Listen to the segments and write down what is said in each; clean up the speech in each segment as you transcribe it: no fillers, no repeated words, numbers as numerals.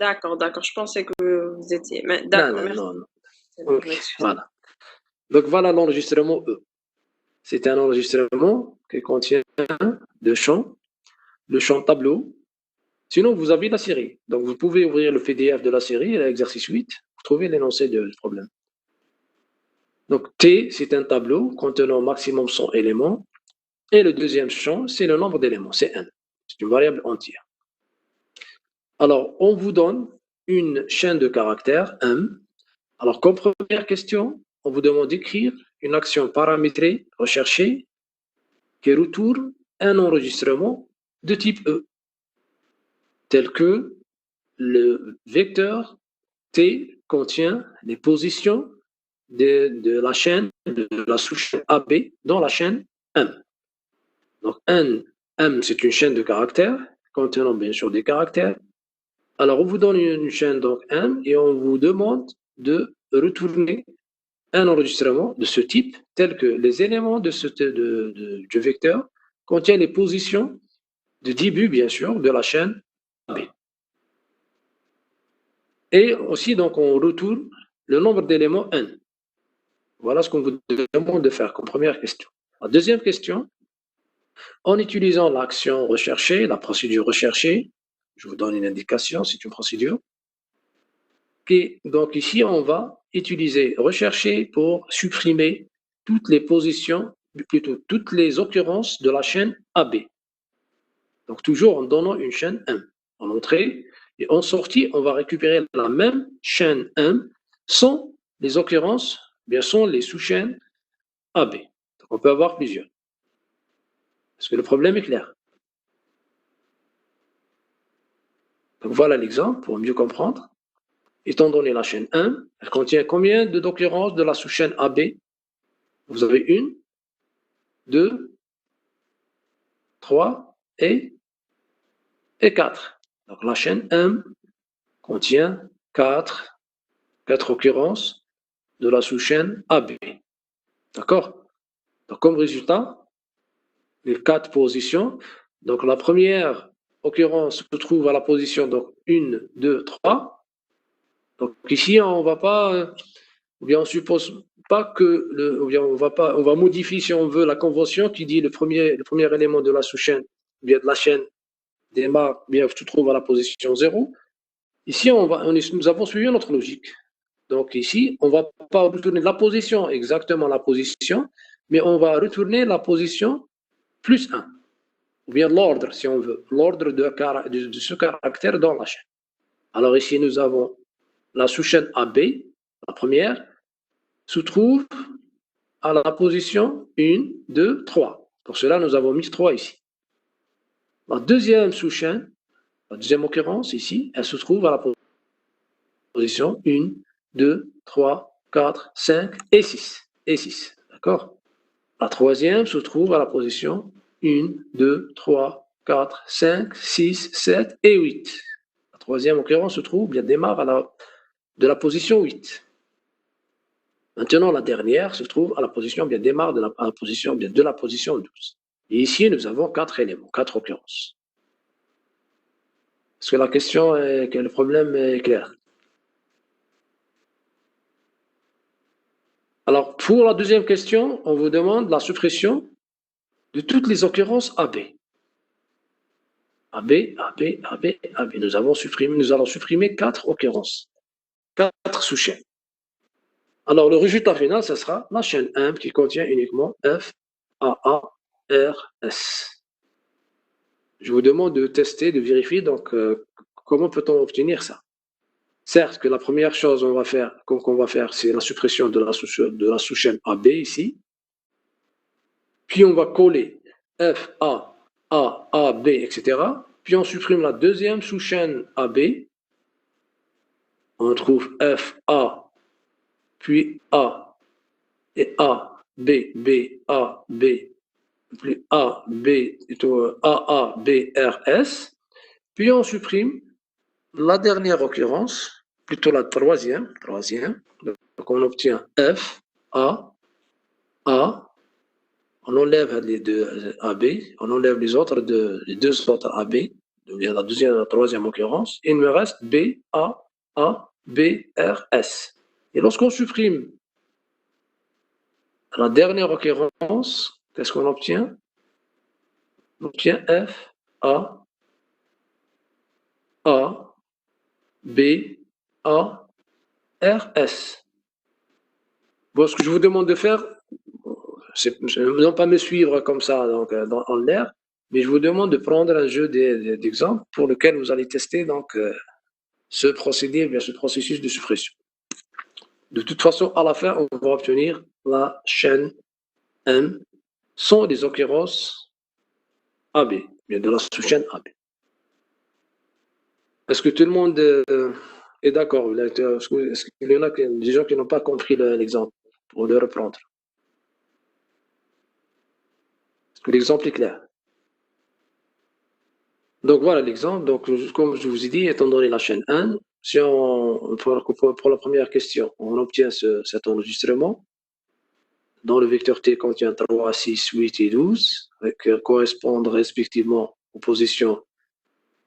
d'accord. Je pensais que vous étiez. Mais Non, d'accord, non, merci. non, non. C'est bon, je Ok, m'excuse. voilà. Donc voilà l'enregistrement E. C'est un enregistrement qui contient deux champs, le champ tableau. Sinon, vous avez la série. Donc vous pouvez ouvrir le PDF de la série, l'exercice 8, vous trouvez l'énoncé du problème. Donc T, c'est un tableau contenant au maximum 100 éléments. Et le deuxième champ, c'est le nombre d'éléments, c'est n. C'est une variable entière. Alors, on vous donne une chaîne de caractères, m. Alors, comme première question, on vous demande d'écrire une action paramétrée recherchée qui retourne un enregistrement de type E, tel que le vecteur T contient les positions de la chaîne, de la sous-chaîne AB dans la chaîne M. Donc, M, c'est une chaîne de caractères contenant bien sûr des caractères. Alors, on vous donne une chaîne donc M et on vous demande de retourner un enregistrement de ce type, tel que les éléments du vecteur contiennent les positions de début, bien sûr, de la chaîne AB. Et aussi, donc, on retourne le nombre d'éléments N. Voilà ce qu'on vous demande de faire comme première question. La deuxième question, en utilisant l'action recherchée, la procédure recherchée, je vous donne une indication, c'est une procédure. Donc ici, on va utiliser rechercher pour supprimer toutes les positions, plutôt toutes les occurrences de la chaîne AB. Donc toujours en donnant une chaîne M. En entrée et en sortie, on va récupérer la même chaîne M sans les occurrences, bien sans les sous-chaînes AB. Donc on peut avoir plusieurs. Est-ce que le problème est clair? Donc voilà l'exemple pour mieux comprendre. Étant donné la chaîne 1, elle contient combien d'occurrences de la sous-chaîne AB? Vous avez 1, 2, 3 et 4. Donc la chaîne M contient 4 occurrences de la sous-chaîne AB. D'accord? Donc comme résultat, les 4 positions. Donc la première occurrence se trouve à la position donc 1, 2, 3. Donc ici, on ne va pas, ou bien on suppose pas que, ou bien on va modifier si on veut la convention qui dit le premier élément de la sous-chaîne, ou bien de la chaîne démarre, bien se trouve à la position 0. Ici, nous avons suivi notre logique. Donc ici, on ne va pas retourner la position, exactement la position, mais on va retourner la position plus 1. Ou bien l'ordre, si on veut, l'ordre de ce caractère dans la chaîne. Alors ici, nous avons la sous-chaîne AB, la première, se trouve à la position 1, 2, 3. Pour cela, nous avons mis 3 ici. La deuxième sous-chaîne, la deuxième occurrence ici, elle se trouve à la position 1, 2, 3, 4, 5 et 6. Et 6, d'accord? La troisième se trouve à la position 1, 2, 3, 4, 5, 6, 7 et 8. La troisième occurrence se trouve, bien démarre de la position 8. Maintenant, la dernière se trouve à la position, bien démarre de la position 12. Et ici, nous avons 4 éléments, 4 occurrences. Est-ce que la question est que le problème est clair? Alors, pour la deuxième question, on vous demande la suppression de toutes les occurrences AB. AB. Nous allons supprimer 4 occurrences, 4 sous-chaînes. Alors, le résultat final, ce sera la chaîne M qui contient uniquement F, AA, R, S. Je vous demande de tester, de vérifier, donc, comment peut-on obtenir ça? Certes, que la première chose qu'on va faire, c'est la suppression de la sous-chaîne AB ici. Puis, on va coller F, A, B, etc. Puis, on supprime la deuxième sous-chaîne AB. On trouve F, A, puis A, et A, B, A, B, puis A, B, AA, B, R, S. Puis, on supprime la dernière occurrence, plutôt la troisième. Donc, on obtient F, A, on enlève les deux AB, on enlève les deux autres AB, la deuxième, la troisième occurrence, il me reste B, A, B, R, S. Et lorsqu'on supprime la dernière occurrence, qu'est-ce qu'on obtient? On obtient F, A, B, A, R, S. Bon, ce que je vous demande de faire, c'est non pas me suivre comme ça donc, en l'air, mais je vous demande de prendre un jeu d'exemples pour lequel vous allez tester donc, ce procédé, bien ce processus de suppression. De toute façon, à la fin, on va obtenir la chaîne M sans les occurrences AB, bien de la sous-chaîne AB. Est-ce que tout le monde est d'accord? Est-ce qu'il y en a des gens qui n'ont pas compris l'exemple pour le reprendre? Est-ce que l'exemple est clair? Donc voilà l'exemple. Donc, comme je vous ai dit, étant donné la chaîne 1, si pour la première question, on obtient cet enregistrement, dont le vecteur T contient 3, 6, 8 et 12, correspondent respectivement aux positions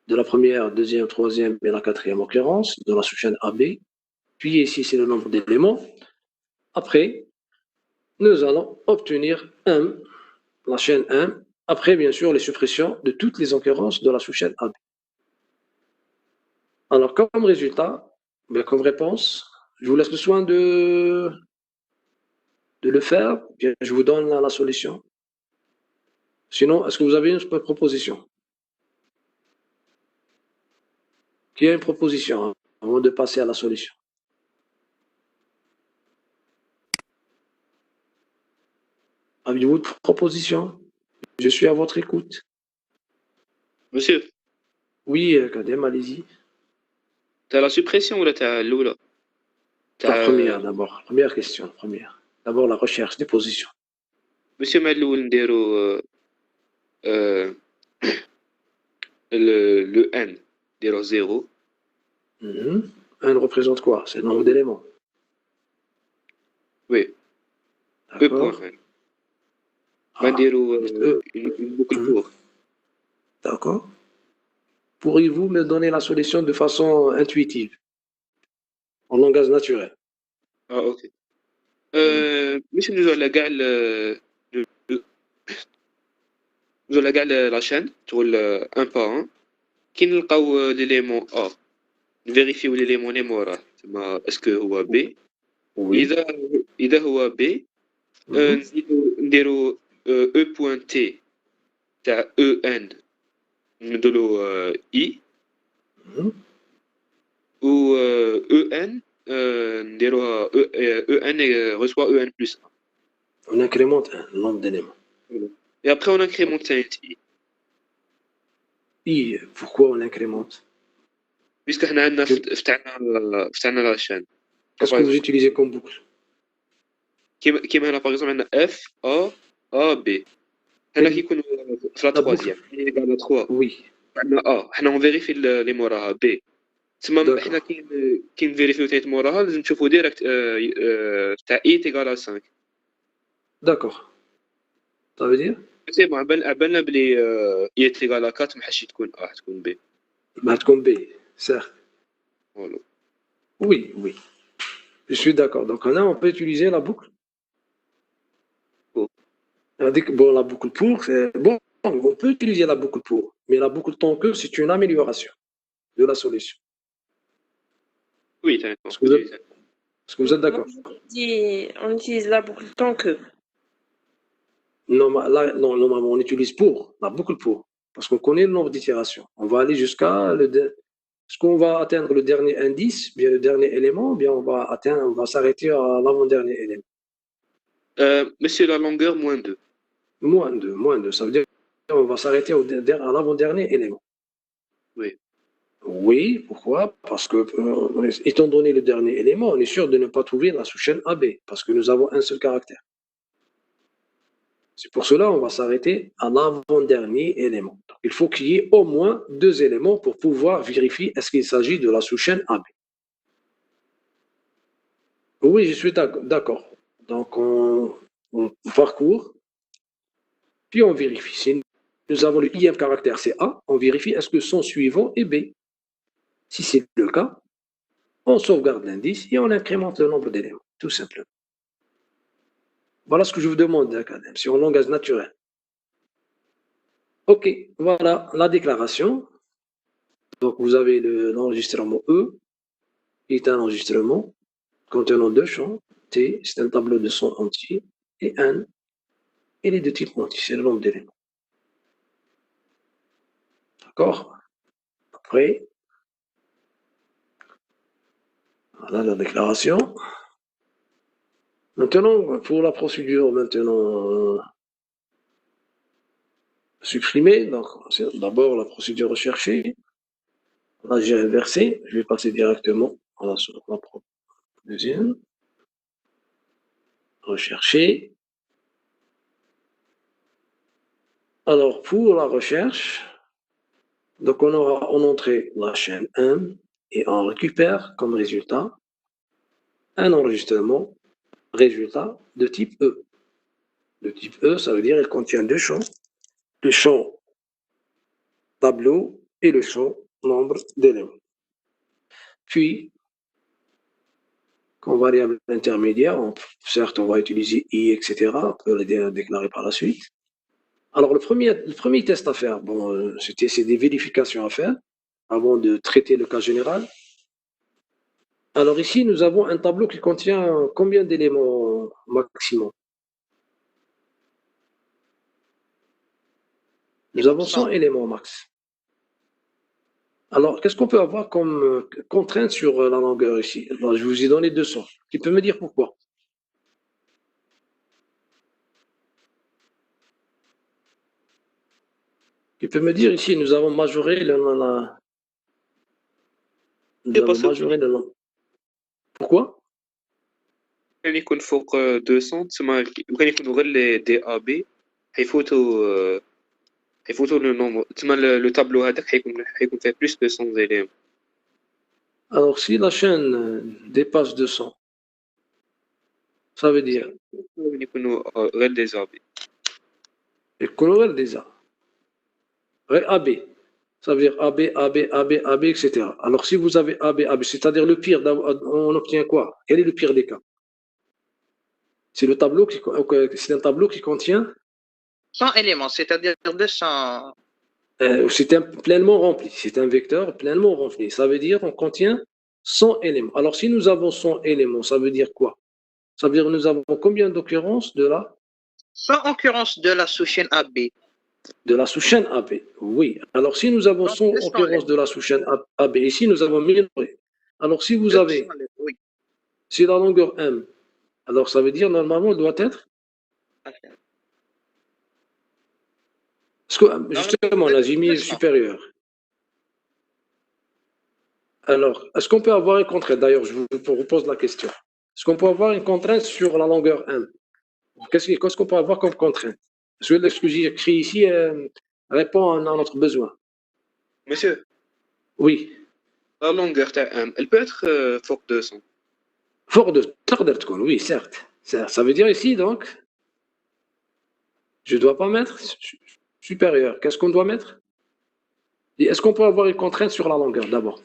de la première, deuxième, troisième et la quatrième occurrence de la sous-chaîne AB. Puis ici, c'est le nombre d'éléments. Après, nous allons obtenir M, la chaîne M, après, bien sûr, les suppressions de toutes les occurrences de la sous-chaîne AB. Alors, comme résultat, comme réponse, je vous laisse le soin de le faire. Bien, je vous donne la solution. Sinon, est-ce que vous avez une proposition? Qui a une proposition avant de passer à la solution? Avez-vous une proposition? Je suis à votre écoute. Monsieur, Oui, Kadem, allez-y. t'as la suppression ou t'as l'oula? La première d'abord. Première question. Première. D'abord la recherche des positions. Monsieur Madloul, نديرو le n نديرو 0. N représente quoi? C'est le nombre d'éléments. Oui. E point. نديرو une boucle pour. D'accord. Pourriez-vous me donner la solution de façon intuitive, en langage naturel? Ah, ok. مش ندوزو على كاع ندوزو على كاع la chaîne تقول un par un. كي نلقاو l'élément A نفيريفيو l'élément اللي موراه تما اسكو هو B. إذا هو B نديرو E point T تاع EN نديرو I ou EN نديروها EN reçoit EN plus 1. On incrémente le nombre d'éléments. Et après on incrémente un I. I, pourquoi on incrémente? Puisque حنا عندنا فتحنا la chaîne. Qu'est-ce que vous utilisez comme boucle? كيما هنا par exemple عندنا F A A B. هنا كيكون في la troisième. Il est dans 3. Oui. عندنا A. حنا on vérifie اللي موراها B. تما حنا كي نفيريفيو تايت موراها لازم نشوفوا ديريكت تاع I تيغال 5. D'accord. Ça veut dire? سي بون عبالنا بلي I تيغال 4 ما حاش تكون A تكون B. ما تكون B, certes. Voilà. Oui. Je suis d'accord. Donc là, on peut utiliser la boucle. Bon, la boucle pour, c'est bon. On peut utiliser la boucle pour, mais la boucle tant que c'est une amélioration de la solution. Oui, d'accord. Est-ce que vous êtes d'accord? On utilise la boucle tant que. Non, normalement, on utilise pour, la boucle pour, parce qu'on connaît le nombre d'itérations. On va aller jusqu'à est-ce qu'on va atteindre le dernier indice, bien le dernier élément, bien on va s'arrêter à l'avant-dernier élément. Monsieur, la longueur, moins 2. Moins 2. Ça veut dire qu'on va s'arrêter à l'avant-dernier élément. Oui. Oui, pourquoi? Parce que, étant donné le dernier élément, on est sûr de ne pas trouver la sous-chaîne AB, parce que nous avons un seul caractère. C'est pour cela qu'on va s'arrêter à l'avant-dernier élément. Donc, il faut qu'il y ait au moins 2 éléments pour pouvoir vérifier est-ce qu'il s'agit de la sous-chaîne AB. Oui, je suis d'accord. Donc, on parcourt, puis on vérifie. nous avons le ième caractère, c'est A, on vérifie est-ce que son suivant est B. Si c'est le cas, on sauvegarde l'indice et on incrémente le nombre d'éléments, tout simplement. Voilà ce que je vous demande, Academ, c'est en langage naturel. Ok, voilà la déclaration. Donc, vous avez l'enregistrement E, qui est un enregistrement contenant deux champs. T, c'est un tableau de son entier, et N, il est de type entier, c'est le nombre d'éléments. D'accord? Après, voilà la déclaration. Maintenant, pour la procédure supprimée, donc c'est d'abord la procédure recherchée. Là, j'ai inversé, je vais passer directement à la deuxième. Rechercher. Alors, pour la recherche, donc on aura en entrée la chaîne 1 et on récupère comme résultat un enregistrement résultat de type E. De type E, ça veut dire qu'il contient deux champs, le champ tableau et le champ nombre d'éléments. Puis, comme variable intermédiaire, certes, on va utiliser I, etc. On peut le déclarer par la suite. Alors, le premier test à faire, bon, c'est des vérifications à faire avant de traiter le cas général. Alors ici, nous avons un tableau qui contient combien d'éléments maximum? Nous avons 100 éléments max. Alors, qu'est-ce qu'on peut avoir comme contrainte sur la longueur ici? Alors, je vous ai donné 200. Tu peux me dire pourquoi? Tu peux me dire ici, nous avons majoré le nombre. Pourquoi? كان يكون فوق 200 تسمى كان يكونوا غير لي دي ا بي حيفوتوا لو نومبر تسمى لو تابلو هذاك حيكون فيه بلوس دو 100 زيليم. Alors, si la chaîne dépasse 200, ça veut dire يكونوا غير دي ا بي يكونوا غير ديزا غير AB. Ça veut dire AB, AB, AB, AB, etc. Alors, si vous avez AB, AB, c'est-à-dire le pire, on obtient quoi? Quel est le pire des cas? C'est le tableau c'est un tableau qui contient 100 éléments, c'est-à-dire 200. C'est pleinement rempli. C'est un vecteur pleinement rempli. Ça veut dire qu'on contient 100 éléments. Alors, si nous avons 100 éléments, ça veut dire quoi? Ça veut dire que nous avons combien d'occurrences de la 100 occurrences de la sous-chaîne AB. De la sous-chaîne AB, oui. Alors, si nous avons 100 occurrences de la sous-chaîne AB, ici, nous avons minoré. Alors, si vous avez, oui. c'est la longueur M, alors ça veut dire, normalement, elle doit être justement, la Jimmy est supérieure. Alors, est-ce qu'on peut avoir une contrainte? D'ailleurs, je vous pose la question. Est-ce qu'on peut avoir une contrainte sur la longueur M? Qu'est-ce qu'on peut avoir comme contrainte? Est-ce que ce que j'ai écrit ici répond à notre besoin? Monsieur, oui. La longueur M, elle peut être fort 200. Fort de oui, certes. Ça veut dire ici, donc, je ne dois pas mettre supérieur. Qu'est-ce qu'on doit mettre? Est-ce qu'on peut avoir une contrainte sur la longueur d'abord?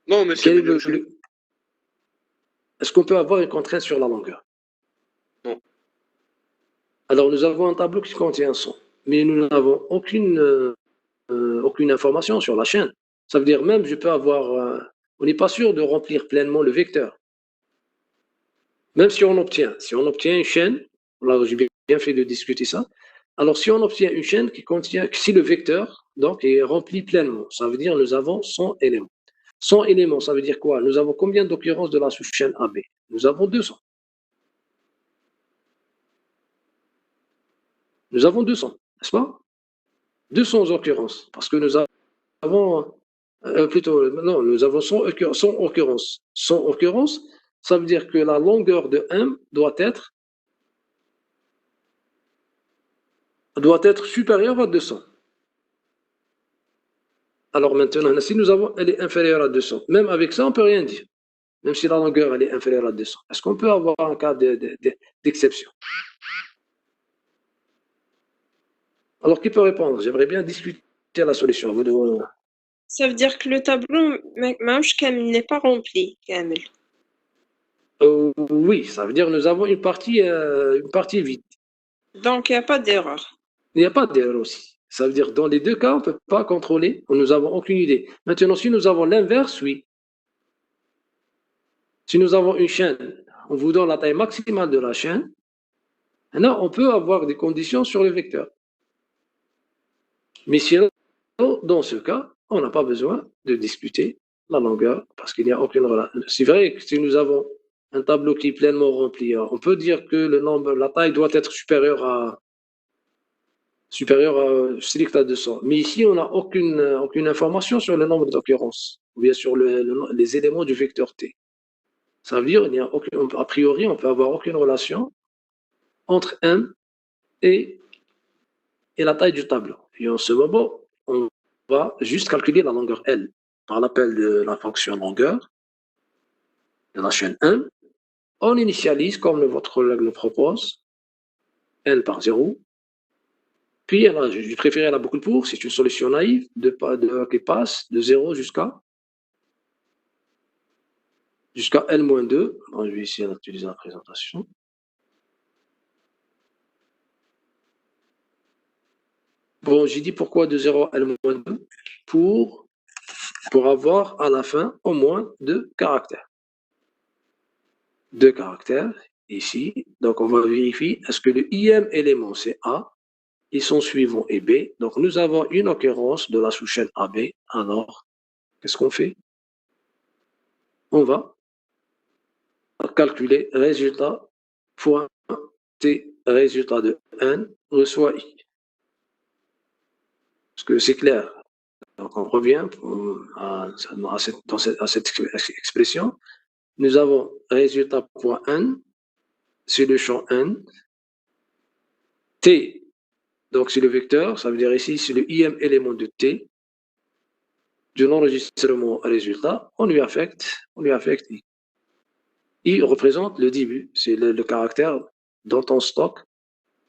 Non, monsieur. Est-ce qu'on peut avoir une contrainte sur la longueur? Non. Alors, nous avons un tableau qui contient 100, mais nous n'avons aucune information sur la chaîne. Ça veut dire même, je peux avoir... on n'est pas sûr de remplir pleinement le vecteur. Même si on obtient une chaîne, là j'ai bien fait de discuter ça, alors si on obtient une chaîne qui contient, si le vecteur donc est rempli pleinement, ça veut dire nous avons 100 éléments. 100 éléments, ça veut dire quoi? Nous avons combien d'occurrences de la sous-chaîne AB? Nous avons 200. Nous avons 200, n'est-ce pas? 200 occurrences, parce que nous avons, nous avons 100 occurrences. 100 occurrences, ça veut dire que la longueur de M doit être supérieure à 200. Alors maintenant, si elle est inférieure à 200, même avec ça, on ne peut rien dire. Même si la longueur elle est inférieure à 200. Est-ce qu'on peut avoir un cas d'exception? Alors, qui peut répondre? J'aimerais bien discuter la solution. Ça veut dire que le tableau n'est pas rempli, Kamel. Oui, ça veut dire que nous avons une partie vide. Donc, il n'y a pas d'erreur. Il n'y a pas d'erreur aussi. Ça veut dire que dans les deux cas, on ne peut pas contrôler, nous n'avons aucune idée. Maintenant, si nous avons l'inverse, oui. Si nous avons une chaîne, on vous donne la taille maximale de la chaîne, maintenant, on peut avoir des conditions sur le vecteur. Mais sinon, dans ce cas, on n'a pas besoin de discuter la longueur parce qu'il n'y a aucune relation. C'est vrai que si nous avons un tableau qui est pleinement rempli, on peut dire que la taille doit être supérieure à strict à 200. Mais ici, on n'a aucune information sur le nombre d'occurrences, ou bien sur les éléments du vecteur T. Ça veut dire a priori, on peut avoir aucune relation entre M et la taille du tableau. Et en ce moment, on va juste calculer la longueur L par l'appel de la fonction longueur de la chaîne 1. On initialise, comme votre collègue le propose, L par 0. Puis, je préférais la boucle pour, c'est une solution naïve qui passe de 0 jusqu'à L-2. Je vais essayer d'utiliser la présentation. Bon, j'ai dit pourquoi de 0 à L-2 pour avoir à la fin au moins 2 caractères. 2 caractères ici. Donc, on va vérifier est-ce que le ième élément c'est A et son suivant est B. Donc, nous avons une occurrence de la sous-chaîne AB. Alors, qu'est-ce qu'on fait? On va calculer résultat fois T, résultat de N reçoit I. Parce que c'est clair. Donc, on revient à cette expression. Nous avons résultat point N, c'est le champ N. T, donc c'est le vecteur, ça veut dire ici, c'est le ième élément de T. De l'enregistrement résultat, on lui affecte I. I représente le début, c'est le caractère dont on stocke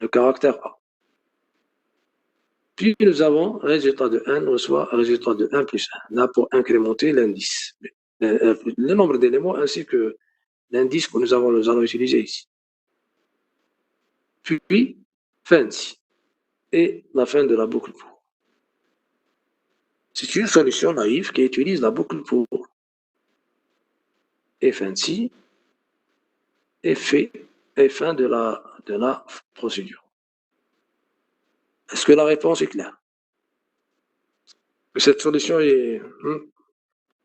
le caractère A. Puis nous avons résultat de N reçoit résultat de 1 plus 1, là pour incrémenter l'indice. Le nombre d'éléments ainsi que l'indice que nous allons utiliser ici. Puis, fin ci. Et la fin de la boucle pour. C'est une solution naïve qui utilise la boucle pour. Et fin ci. Et fin de la procédure. Est-ce que la réponse est claire? Cette solution est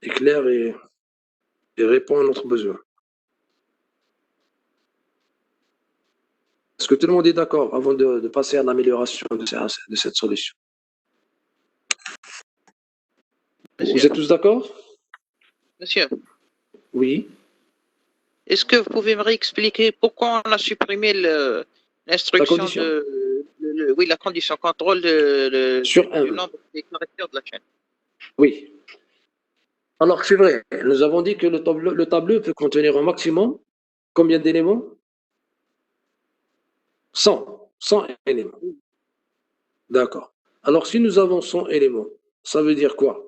claire et répond à notre besoin. Est-ce que tout le monde est d'accord avant de passer à l'amélioration de cette solution? Vous êtes tous d'accord? Monsieur, Oui. est-ce que vous pouvez me réexpliquer pourquoi on a supprimé l'instruction la condition contrôle du nombre des caractères de la chaîne? Oui. Alors, c'est vrai, nous avons dit que le tableau peut contenir au maximum combien d'éléments? 100 éléments. D'accord. Alors, si nous avons 100 éléments, ça veut dire quoi?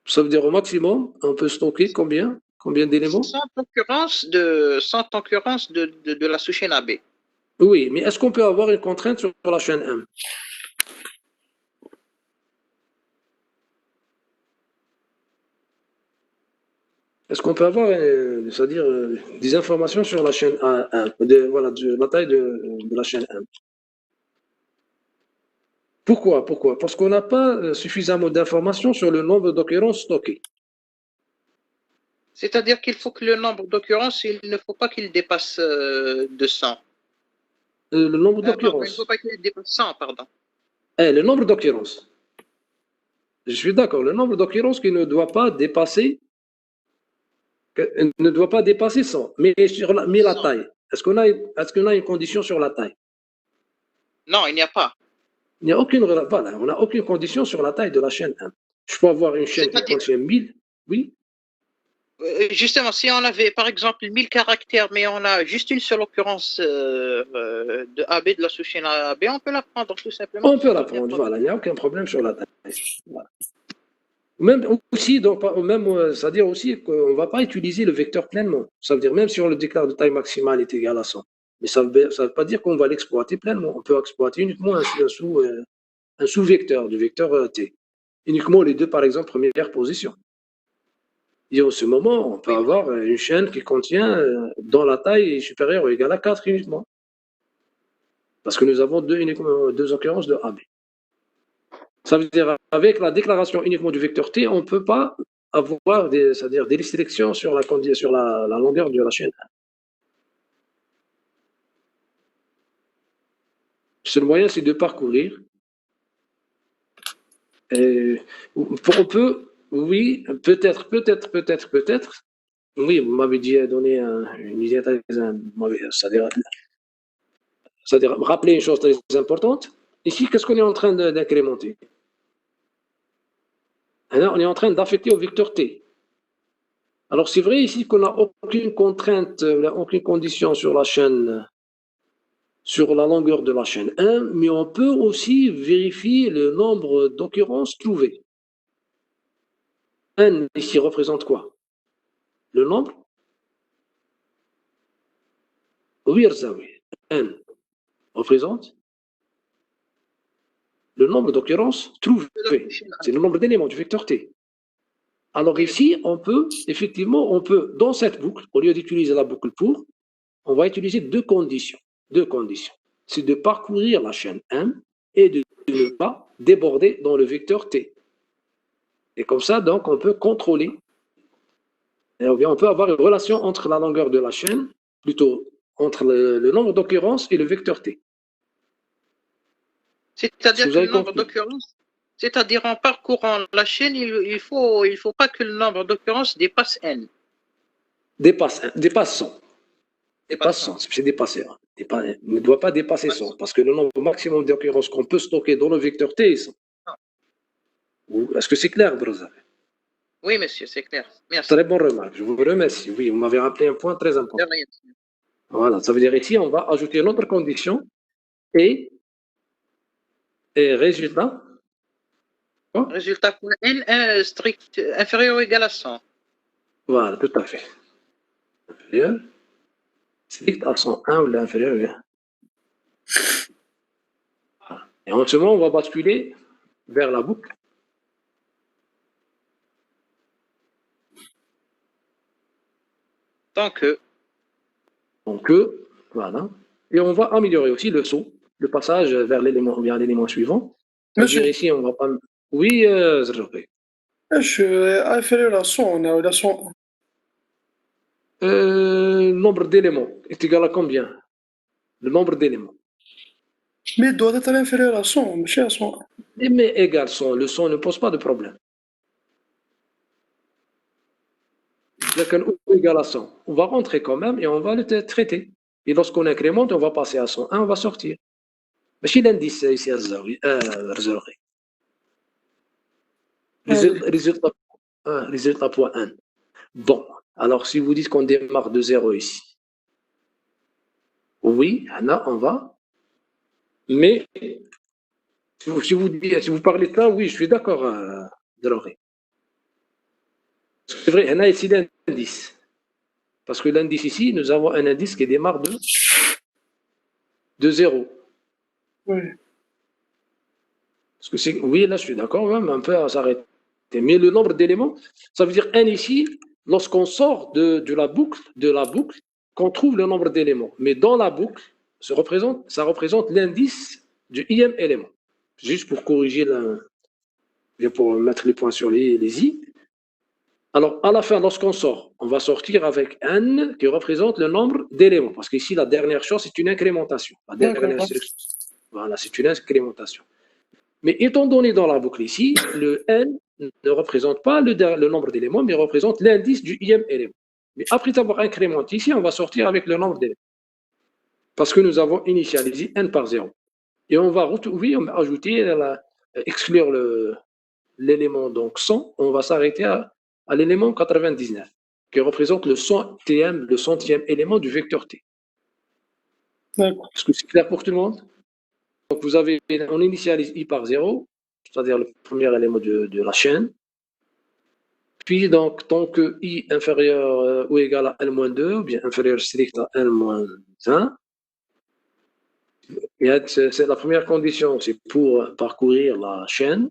Ça veut dire au maximum, on peut stocker combien d'éléments? 100 occurrences de la sous-chaîne AB. Oui, mais est-ce qu'on peut avoir une contrainte sur la chaîne M? Est-ce qu'on peut avoir, c'est-à-dire des informations sur la chaîne la taille de la chaîne M? Pourquoi? Parce qu'on n'a pas suffisamment d'informations sur le nombre d'occurrences stockées. C'est-à-dire qu'il faut que le nombre d'occurrences, il ne faut pas qu'il dépasse 200. Le nombre d'occurrences. Il ne faut pas qu'il dépasse 100, pardon. Le nombre d'occurrences. Je suis d'accord. Le nombre d'occurrences qui ne doit pas dépasser 100. Mais la taille. Est-ce qu'on a une condition sur la taille? Non, il n'y a pas. Il n'y a aucune, voilà, on n'a aucune condition sur la taille de la chaîne 1. Je peux avoir une chaîne qui contient 1000, oui. Justement, si on avait par exemple 1000 caractères, mais on a juste une seule occurrence de AB, de la sous-chaîne AB, on peut la prendre tout simplement. On peut la prendre, voilà, il n'y a aucun problème sur la taille. Voilà. Même aussi, donc, même, c'est-à-dire aussi qu'on ne va pas utiliser le vecteur pleinement. Ça veut dire même si on le déclare de taille maximale est égal à 100. Mais ça ne veut pas dire qu'on va l'exploiter pleinement. On peut exploiter uniquement un sous-vecteur du vecteur T. Uniquement les deux, par exemple, première position. Et en ce moment, on peut avoir une chaîne qui contient dans la taille supérieure ou égale à 4 uniquement. Parce que nous avons deux occurrences de AB. Ça veut dire avec la déclaration uniquement du vecteur T, on ne peut pas avoir des restrictions sur la longueur de la chaîne. Le seul moyen, c'est de parcourir. On peut, oui, peut-être. Oui, vous m'avez donné une idée très, c'est-à-dire rappeler une chose très importante. Ici, qu'est-ce qu'on est en train d'incrémenter? On est en train d'affecter au vecteur T. Alors, c'est vrai ici qu'on n'a aucune contrainte, aucune condition sur la chaîne, sur la longueur de la chaîne 1, mais on peut aussi vérifier le nombre d'occurrences trouvées. N ici représente quoi? Le nombre? Oui, N représente le nombre d'occurrences trouvées. C'est le nombre d'éléments du vecteur T. Alors ici, on peut, dans cette boucle, au lieu d'utiliser la boucle pour, on va utiliser deux conditions. C'est de parcourir la chaîne M et de ne pas déborder dans le vecteur T. Et comme ça, donc, on peut contrôler, on peut avoir une relation entre la longueur de la chaîne, plutôt entre le nombre d'occurrences et le vecteur T. C'est-à-dire que le nombre d'occurrences, c'est-à-dire en parcourant la chaîne, il faut pas que le nombre d'occurrences dépasse N. Dépasse 100. C'est dépassé. Ne doit pas dépasser 100, parce que le nombre maximum d'occurrences qu'on peut stocker dans le vecteur T est 100. Est-ce que c'est clair, Brother? Oui, monsieur, c'est clair. Merci. Très bonne remarque. Je vous remercie. Oui, vous m'avez rappelé un point très important. Voilà, ça veut dire ici, on va ajouter une autre condition et résultat. Quoi? Résultat pour N strict inférieur ou égal à 100. Voilà, tout à fait. Inférieur. Strict à 101 ou l'inférieur. Et en ce moment, on va basculer vers la boucle. Donc, voilà. Et on va améliorer aussi le saut, le passage vers l'élément suivant. Monsieur. Ici, on va pas. Oui, Zerjoubi. Je suis inférieur à 100, on a la 101. Le nombre d'éléments est égal à combien? Le nombre d'éléments. Mais il doit être inférieur à 100, monsieur, à 101. Mais égal 100, le 100 ne pose pas de problème. Égal à 100. On va rentrer quand même et on va le traiter. Et lorsqu'on incrémente, on va passer à 101, on va sortir. Mais si l'indice ici à Zerjoubi. Résultat point 1. Bon, alors si vous dites qu'on démarre de 0 ici, oui, là on va, mais si vous parlez de ça, oui, je suis d'accord, Droré. C'est vrai, là ici l'indice, parce que l'indice ici, nous avons un indice qui démarre de 0. Oui. Parce que oui, là je suis d'accord, même un peu à s'arrêter. Mais le nombre d'éléments, ça veut dire n ici, lorsqu'on sort de la boucle, qu'on trouve le nombre d'éléments. Mais dans la boucle, ça représente l'indice du ième élément. Juste pour corriger, pour mettre les points sur les i. Alors, à la fin, lorsqu'on sort, on va sortir avec n qui représente le nombre d'éléments. Parce qu'ici, la dernière chose, c'est une incrémentation. La dernière instruction. Voilà, c'est une incrémentation. Mais étant donné dans la boucle ici, le n ne représente pas le nombre d'éléments, mais représente l'indice du ième élément. Mais après avoir incrémenté ici, on va sortir avec le nombre d'éléments. Parce que nous avons initialisé n par 0. Et on va ajouter, exclure l'élément donc 100, on va s'arrêter à l'élément 99. qui représente le centième élément du vecteur T. D'accord. Est-ce que c'est clair pour tout le monde? Donc, on initialise I par 0, c'est-à-dire le premier élément de la chaîne. Puis, donc, tant que I inférieur ou égal à N-2, ou bien inférieur strict à N-1, c'est la première condition, c'est pour parcourir la chaîne.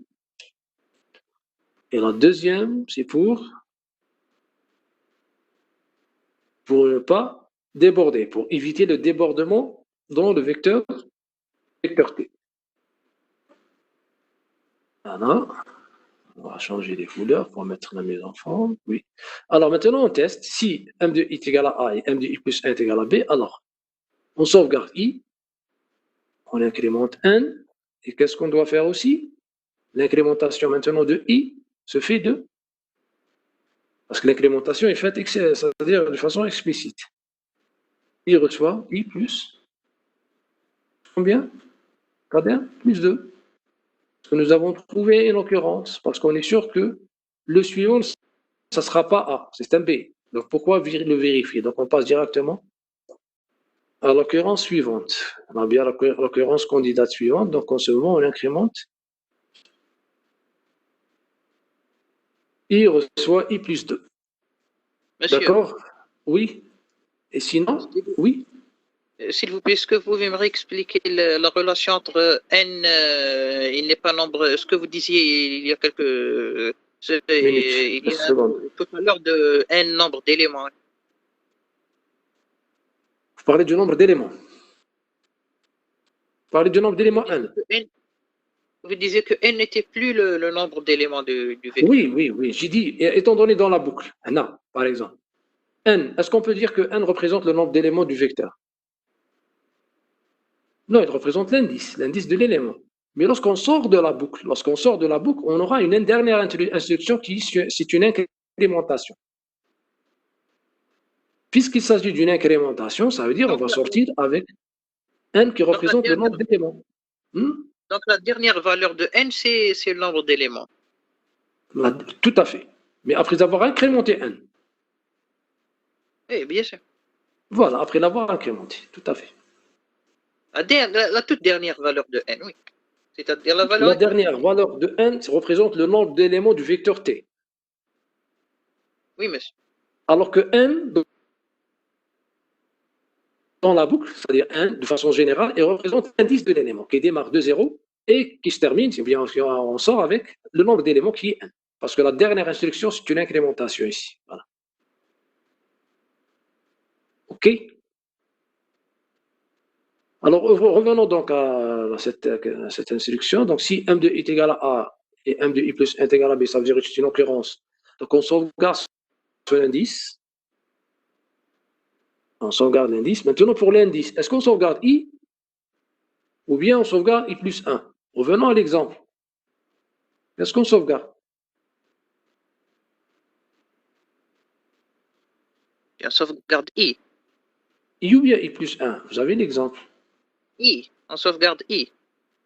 Et la deuxième, c'est pour ne pas déborder, pour éviter le débordement dans le vecteur T. Voilà. On va changer les couleurs pour mettre la mise en forme. Oui. Alors maintenant, on teste si M de I est égal à A et M de I plus 1 est égal à B. Alors, on sauvegarde I, on incrémente N. Et qu'est-ce qu'on doit faire aussi? L'incrémentation maintenant de I se fait de... Parce que l'incrémentation est faite, c'est-à-dire de façon explicite. I reçoit I plus... Combien? Combien? Plus 2. Ce que nous avons trouvé une occurrence, parce qu'on est sûr que le suivant, ça ne sera pas A, c'est un B. Donc pourquoi le vérifier? Donc on passe directement à l'occurrence suivante. On a bien l'occurrence candidate suivante, donc en ce moment on incrémente. I reçoit I plus 2. D'accord? Oui. Et sinon? Oui. S'il vous plaît, est-ce que vous pouvez me réexpliquer la relation entre N, il n'est pas nombre, ce que vous disiez il y a quelques il y a tout à l'heure de N nombre d'éléments. Vous parlez du nombre d'éléments. Vous parlez du nombre d'éléments N. Vous disiez que N n'était plus le nombre d'éléments du vecteur. Oui. J'ai dit, étant donné dans la boucle, N, par exemple. N, est-ce qu'on peut dire que N représente le nombre d'éléments du vecteur? Non, il représente l'indice de l'élément. Mais lorsqu'on sort de la boucle, on aura une dernière instruction c'est une incrémentation. Puisqu'il s'agit d'une incrémentation, ça veut dire qu'on va sortir avec N qui représente le nombre d'éléments. Donc la dernière valeur de N, c'est le nombre d'éléments. Tout à fait. Mais après avoir incrémenté N. Oui, bien sûr. Voilà, après l'avoir incrémenté, tout à fait. La toute dernière valeur de N, oui. C'est-à-dire la valeur... La dernière valeur de N représente le nombre d'éléments du vecteur T. Oui, monsieur. Alors que N, dans la boucle, c'est-à-dire N, de façon générale, il représente l'indice de l'élément qui démarre de 0 et qui se termine, si bien on sort avec le nombre d'éléments qui est N. Parce que la dernière instruction, c'est une incrémentation ici. Voilà. OK? Alors, revenons donc à cette instruction. Donc, si M de I est égal à A et M de I plus 1 est égal à B, ça veut dire que c'est une occurrence. Donc, on sauvegarde sur l'indice. On sauvegarde l'indice. Maintenant, pour l'indice, est-ce qu'on sauvegarde I ou bien on sauvegarde I plus 1? Revenons à l'exemple. Est-ce qu'on sauvegarde? On sauvegarde I. I ou bien I plus 1? Vous avez l'exemple. I. On sauvegarde I.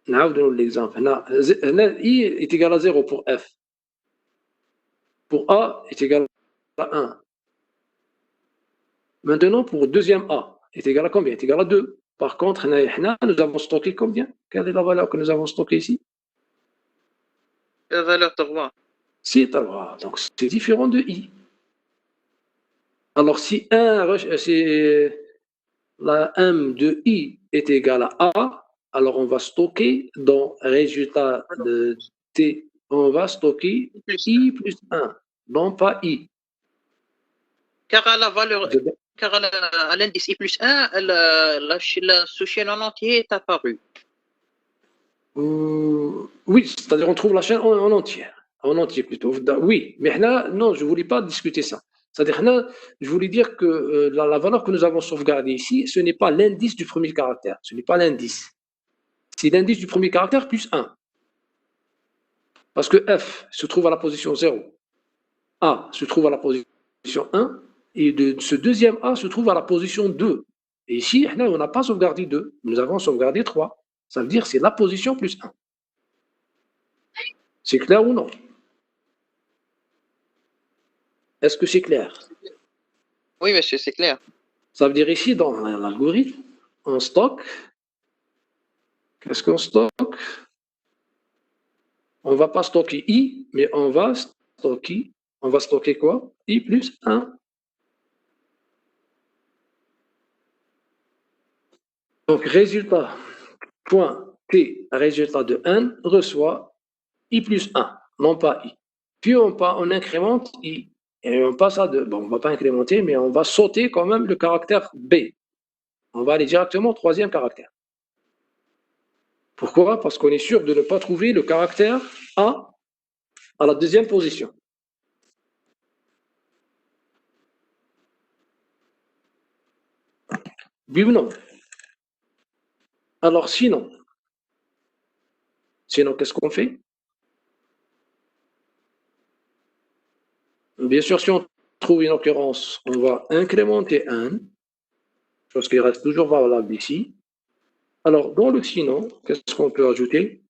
Non, donnons l'exemple. I est égal à 0 pour F. Pour A est égal à 1. Maintenant, pour deuxième A, est égal à combien? Est égal à 2. Par contre, nous avons stocké combien? Quelle est la valeur que nous avons stockée ici? La valeur 3. C'est 3. Donc, c'est différent de I. Alors, si la M de I est égale à A, alors on va stocker dans le résultat de T, on va stocker I plus 1, non pas I. Car à la valeur, car à l'indice I plus 1, la sous-chaîne en entier est apparue. Oui, c'est-à-dire on trouve la chaîne en entier plutôt. Oui, mais là, non, je ne voulais pas discuter ça. C'est-à-dire là, je voulais dire que la valeur que nous avons sauvegardée ici, ce n'est pas l'indice du premier caractère. Ce n'est pas l'indice. C'est l'indice du premier caractère plus 1. Parce que F se trouve à la position 0. A se trouve à la position 1. Et ce deuxième A se trouve à la position 2. Et ici, là, on n'a pas sauvegardé 2. Nous avons sauvegardé 3. Ça veut dire que c'est la position plus 1. C'est clair ou non? Est-ce que c'est clair? Oui, monsieur, c'est clair. Ça veut dire ici, dans l'algorithme, on stocke. Qu'est-ce qu'on stocke? On ne va pas stocker I, mais on va stocker quoi? I plus 1. Donc, résultat, point T, résultat de n, reçoit I plus 1, non pas I. Puis on incrémente I. Et on passe à 2. Bon, on ne va pas incrémenter, mais on va sauter quand même le caractère B. On va aller directement au troisième caractère. Pourquoi? Parce qu'on est sûr de ne pas trouver le caractère A à la deuxième position. Oui ou non? Alors sinon, qu'est-ce qu'on fait? Bien sûr, si on trouve une occurrence, on va incrémenter 1, chose qui reste toujours valable ici. Alors, dans le sinon, qu'est-ce qu'on peut ajouter?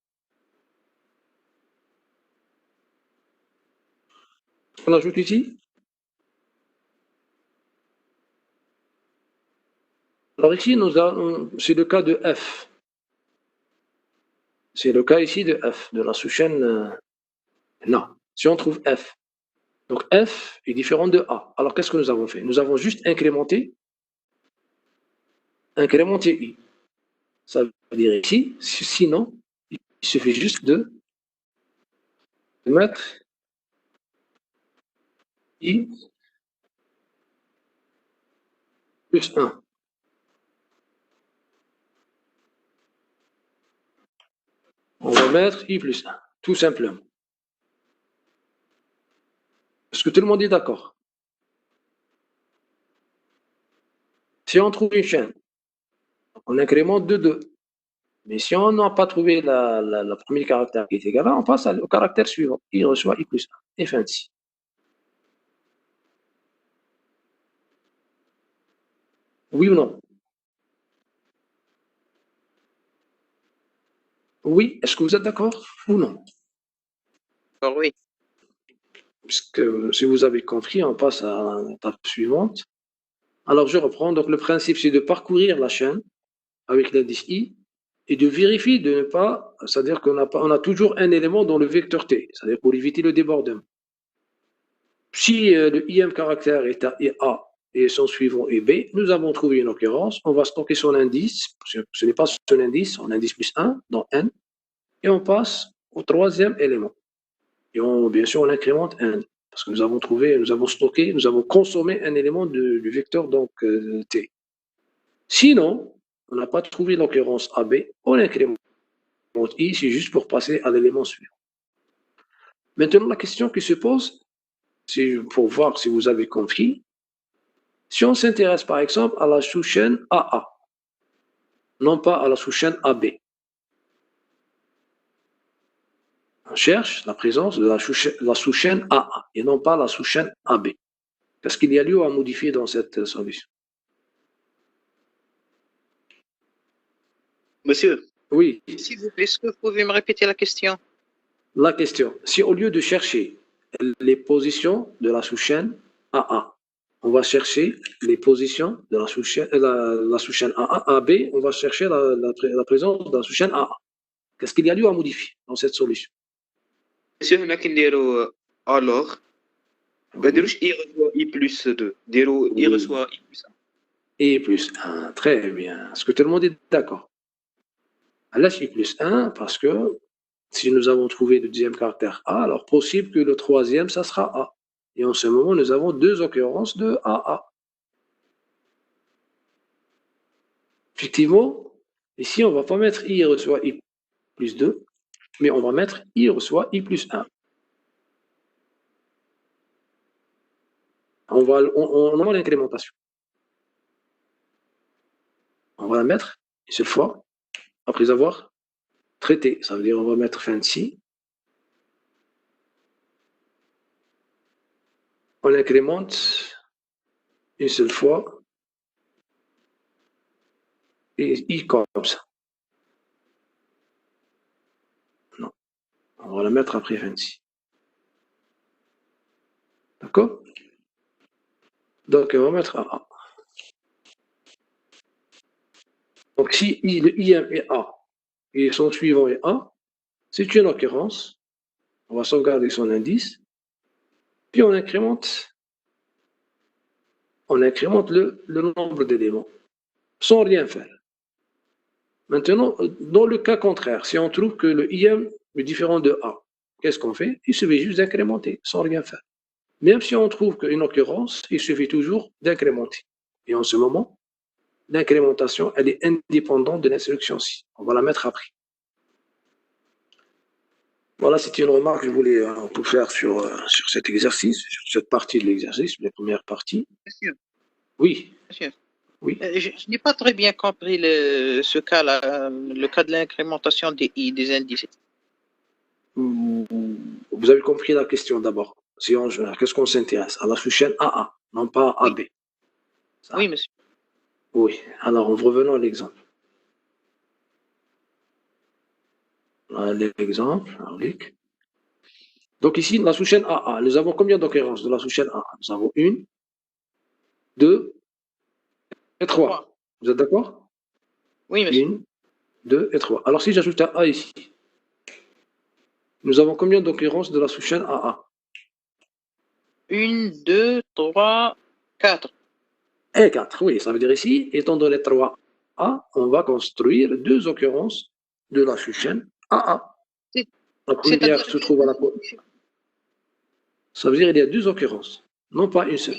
On ajoute ici. Alors ici, c'est le cas de F. C'est le cas ici de F, de la sous-chaîne non. Si on trouve F, donc F est différent de A. Alors qu'est-ce que nous avons fait? Nous avons juste incrémenté I. Ça veut dire ici, sinon, il suffit juste de mettre I plus 1. On va mettre I plus 1, tout simplement. Est-ce que tout le monde est d'accord? Si on trouve une chaîne, on incrémente de 2. Mais si on n'a pas trouvé le premier caractère qui est égal à, on passe au caractère suivant. I reçoit I plus 1. Et fin de ci. Oui ou non? Oui, est-ce que vous êtes d'accord ou non? Alors, oui. Puisque si vous avez compris, on passe à l'étape suivante. Alors je reprends. Donc le principe, c'est de parcourir la chaîne avec l'indice I et de vérifier de ne pas, c'est-à-dire on a toujours un élément dans le vecteur T, c'est-à-dire pour éviter le débordement. Si le IM caractère est A et son suivant est B, nous avons trouvé une occurrence, on va stocker son indice, ce n'est pas son indice, son indice plus 1 dans N, et on passe au troisième élément. Et bien sûr, on incrémente N, parce que nous avons stocké, nous avons consommé un élément du vecteur donc, T. Sinon, on n'a pas trouvé l'occurrence AB, on incrémente I, c'est juste pour passer à l'élément suivant. Maintenant, la question qui se pose, c'est pour voir si vous avez compris, si on s'intéresse par exemple à la sous-chaîne AA, non pas à la sous-chaîne AB, on cherche la présence de la sous-chaîne AA et non pas la sous-chaîne AB. Qu'est-ce qu'il y a lieu à modifier dans cette solution? Monsieur, Oui. S'il vous plaît, est-ce que vous pouvez me répéter la question? La question, si au lieu de chercher les positions de la sous-chaîne AA, on va chercher les positions de la sous-chaîne AA, AB, on va chercher la présence de la sous-chaîne AA. Qu'est-ce qu'il y a lieu à modifier dans cette solution? monsieur, هنا كنديرو alors ما نديروش I reçoit I plus 2 نديرو I reçoit I plus 1. I plus 1, très bien. Est-ce que tout le monde est d'accord? Laisse I plus 1 parce que si nous avons trouvé le deuxième caractère A, alors possible que le troisième, ça sera A. Et en ce moment, nous avons deux occurrences de AA. Effectivement, ici, on ne va pas mettre I reçoit I plus 2, mais on va mettre I reçoit I plus 1. On a l'incrémentation. On va la mettre une seule fois, après avoir traité. Ça veut dire on va mettre fin de ci. On incrémente une seule fois et I comme ça. Non. On va la mettre après fin de ci. D'accord? Donc, on va mettre AA. Donc, si le IM est A et son suivant est A, c'est une occurrence. On va sauvegarder son indice. Puis on incrémente le nombre d'éléments sans rien faire. Maintenant, dans le cas contraire, si on trouve que le IM est différent de A, qu'est-ce qu'on fait? Il suffit juste d'incrémenter sans rien faire. Même si on trouve qu'une occurrence, il suffit toujours d'incrémenter. Et en ce moment, l'incrémentation, elle est indépendante de l'instruction ci. On va la mettre après. Voilà, c'était une remarque que je voulais faire sur cet exercice, sur cette partie de l'exercice, la première partie. Monsieur. Oui. Monsieur. Oui. Je n'ai pas très bien compris ce cas-là, le cas de l'incrémentation des indices. Vous avez compris la question d'abord. Si qu'est-ce qu'on s'intéresse? À la sous-chaîne AA, non pas à AB. Ça. Oui, monsieur. Oui. Alors, revenons à l'exemple. L'exemple, donc ici, la sous-chaîne AA, nous avons combien d'occurrences de la sous-chaîne AA? Nous avons 1, 2 et 3. Vous êtes d'accord? Oui, monsieur. 1, 2 et 3. Alors si j'ajoute un A ici, nous avons combien d'occurrences de la sous-chaîne AA? 1, 2, 3, 4. Et 4, oui, ça veut dire ici, étant donné 3A, on va construire 2 occurrences de la sous-chaîne AA. La première se trouve à la position. Ça veut dire qu'il y a 2 occurrences, non pas une seule.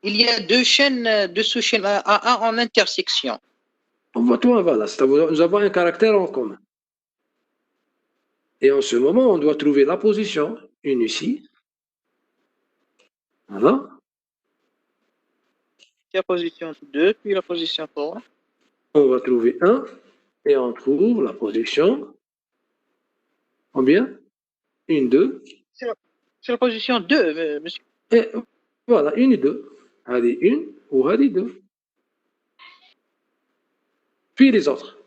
Il y a 2 chaînes, 2 sous-chaînes AA en intersection. Voilà, nous avons un caractère en commun. Et en ce moment, on doit trouver la position, une ici. Voilà. La position 2, puis la position 3. On va trouver 1 et on trouve la position. Combien? 1, 2. C'est la position 2, monsieur. Et voilà, 1 et 2. Allez, 1 ou allez 2. Puis les autres.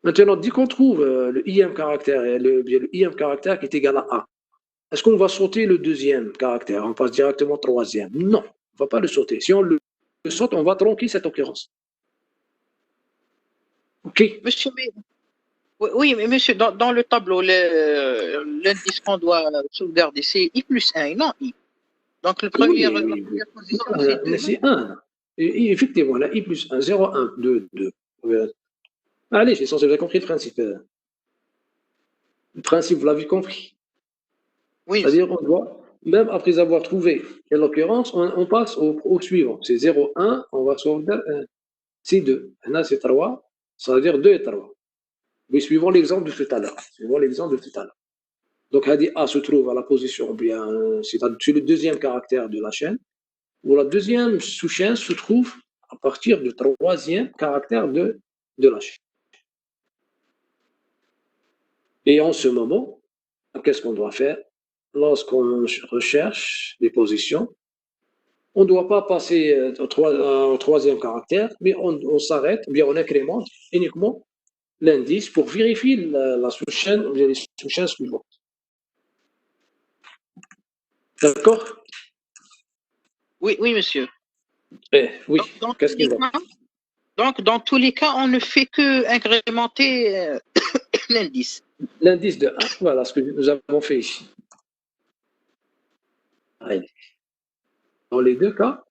Maintenant, dès qu'on trouve le IM caractère, le IM caractère qui est égal à A, est-ce qu'on va sauter le deuxième caractère? On passe directement au troisième? Non, on ne va pas le sauter. Si on le saute, on va tronquer cette occurrence. OK. Monsieur, oui, mais monsieur, dans le tableau, l'indice qu'on doit sauvegarder, c'est I plus 1 et non I. Donc, la première position, c'est 1. Et effectivement, là, I plus 1, 0, 1, 2, 2. Allez, j'ai censé vous avez compris le principe. Le principe, vous l'avez compris. Oui. C'est-à-dire qu'on doit, même après avoir trouvé l'occurrence, on passe au suivant. C'est 0, 1, on va sauvegarder. C'est 2. Là, c'est 3. Ça veut dire 2 et 3. Mais suivons l'exemple de tout à l'heure. Donc, A se trouve à la position, bien, c'est le deuxième caractère de la chaîne, où la deuxième sous-chaîne se trouve à partir du troisième caractère de la chaîne. Et en ce moment, qu'est-ce qu'on doit faire? Lorsqu'on recherche les positions, on ne doit pas passer au troisième caractère, mais on s'arrête, bien on incrémente uniquement l'indice pour vérifier la sous-chaîne ou les sous-chaînes suivantes. D'accord? Oui, monsieur. Oui. Qu'est-ce qu'il va? Donc, dans tous les cas, on ne fait que incrémenter l'indice. L'indice de 1, voilà ce que nous avons fait ici. Allez. Dans les deux cas,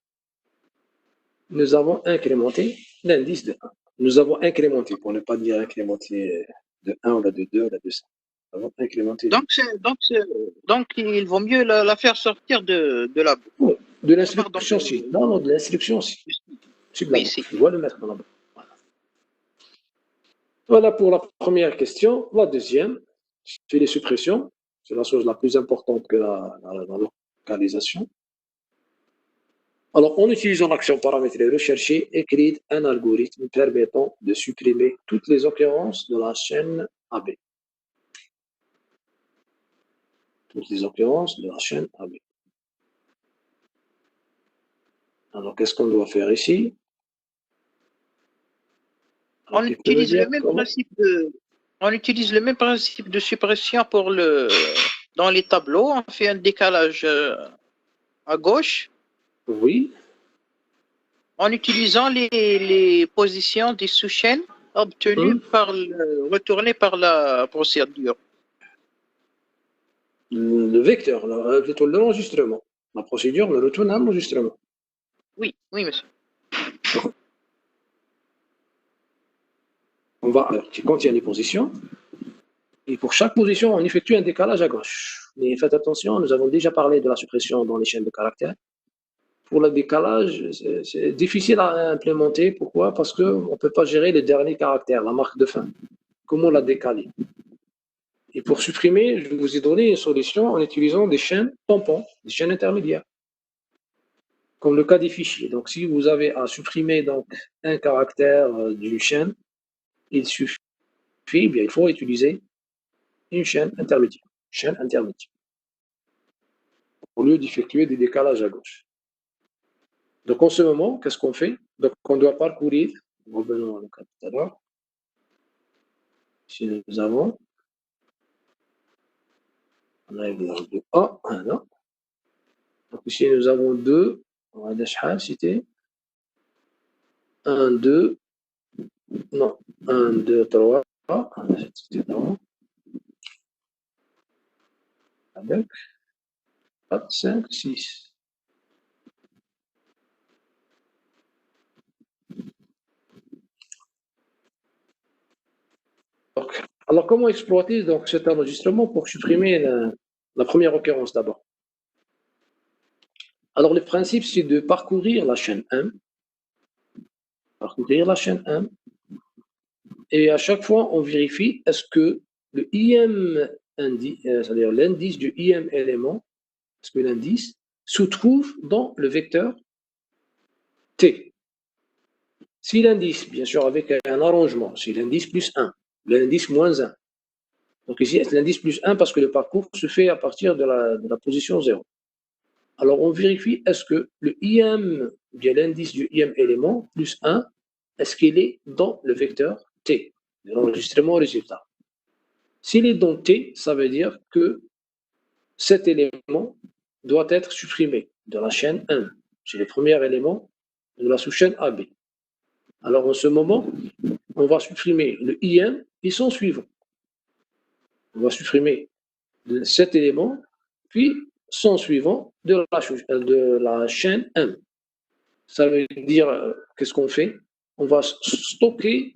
nous avons incrémenté l'indice de 1. Nous avons incrémenté, pour ne pas dire incrémenté de 1, on a de 2, on a de 5. Nous avons incrémenté. Donc, il vaut mieux la faire sortir de la boucle. Oh, de l'instruction ci. Non, de l'instruction ci. Oui, je dois le mettre dans la boucle. Voilà pour la première question. La deuxième, c'est les suppressions. C'est la chose la plus importante que la localisation. Alors, en utilisant l'action paramétrée rechercher, écrire un algorithme permettant de supprimer toutes les occurrences de la chaîne AB. Toutes les occurrences de la chaîne AB. Alors, qu'est-ce qu'on doit faire ici? On utilise le même principe de suppression dans les tableaux. On fait un décalage à gauche Oui. En utilisant les positions des sous-chaînes obtenues retournées par la procédure. Le vecteur, plutôt l'enregistrement. La procédure, le retourne à l'enregistrement. Oui, oui, monsieur. On va, qui contient les positions. Et pour chaque position, on effectue un décalage à gauche. Mais faites attention, nous avons déjà parlé de la suppression dans les chaînes de caractères. Pour le décalage, c'est difficile à implémenter. Pourquoi? Parce qu'on ne peut pas gérer le dernier caractère, la marque de fin. Comment la décaler? Et pour supprimer, je vous ai donné une solution en utilisant des chaînes tampons, des chaînes intermédiaires, comme le cas des fichiers. Donc, si vous avez à supprimer donc, un caractère d'une chaîne, il suffit, bien, il faut utiliser une chaîne intermédiaire, au lieu d'effectuer des décalages à gauche. Donc, en ce moment, qu'est-ce qu'on fait? Donc, on doit parcourir, revenons au cas tout à l'heure. Ici, nous avons, on a de A, non. Donc, ici, nous avons 2, on va citer 1, 2, non, 1, 2, 3, avec 4, 5, 6. Alors, comment exploiter donc, cet enregistrement pour supprimer la première occurrence d'abord? Alors, le principe, c'est de parcourir la chaîne 1. Et à chaque fois, on vérifie est-ce que le IM, c'est-à-dire l'indice du IM élément, est-ce que l'indice se trouve dans le vecteur T. Si l'indice, bien sûr, avec un arrangement, si l'indice plus 1, l'indice moins 1. Donc ici, l'indice plus 1 parce que le parcours se fait à partir de la position 0. Alors, on vérifie est-ce que le IM, bien l'indice du IM élément, plus 1, est-ce qu'il est dans le vecteur T, de l'enregistrement résultat. S'il est dans T, ça veut dire que cet élément doit être supprimé de la chaîne 1. C'est le premier élément de la sous-chaîne AB. Alors, en ce moment, on va supprimer le IM et son suivant. On va supprimer cet élément, puis son suivant de la chaîne 1. Ça veut dire, qu'est-ce qu'on fait? On va stocker